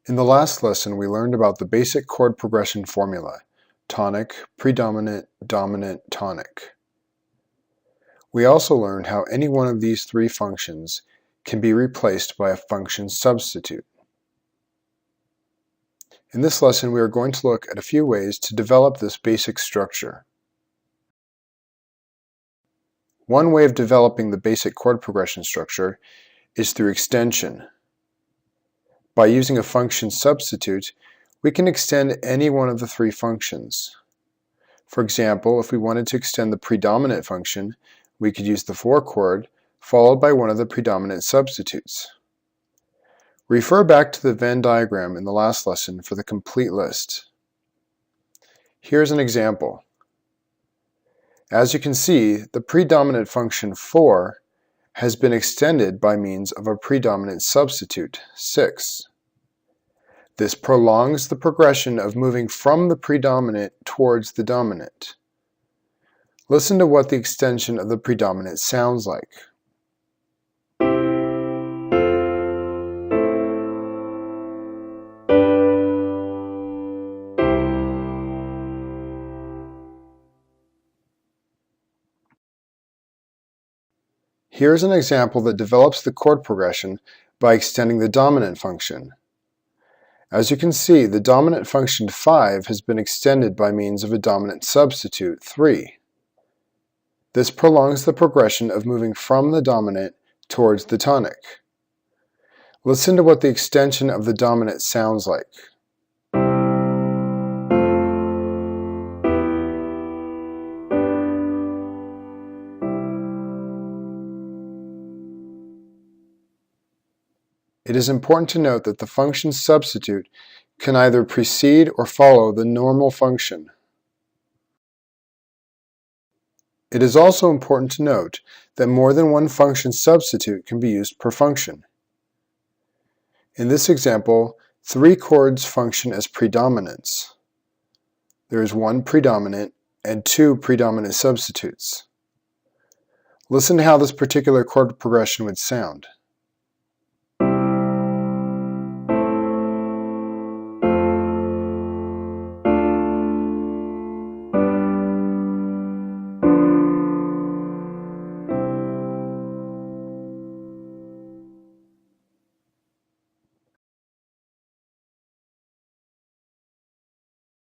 In the last lesson, we learned about the basic chord progression formula: tonic, predominant, dominant, tonic. We also learned how any one of these three functions can be replaced by a function substitute. In this lesson, we are going to look at a few ways to develop this basic structure. One way of developing the basic chord progression structure is through extension. By using a function substitute, we can extend any one of the three functions. For example, if we wanted to extend the predominant function, we could use the for chord followed by one of the predominant substitutes. Refer back to the Venn diagram in the last lesson for the complete list. Here's an example. As you can see, the predominant function 4 has been extended by means of a predominant substitute, 6. This prolongs the progression of moving from the predominant towards the dominant. Listen to what the extension of the predominant sounds like. Here's an example that develops the chord progression by extending the dominant function. As you can see, the dominant function 5 has been extended by means of a dominant substitute, 3. This prolongs the progression of moving from the dominant towards the tonic. Listen to what the extension of the dominant sounds like. It is important to note that the function substitute can either precede or follow the normal function. It is also important to note that more than one function substitute can be used per function. In this example, 3 chords function as predominants. There is one predominant and 2 predominant substitutes. Listen to how this particular chord progression would sound.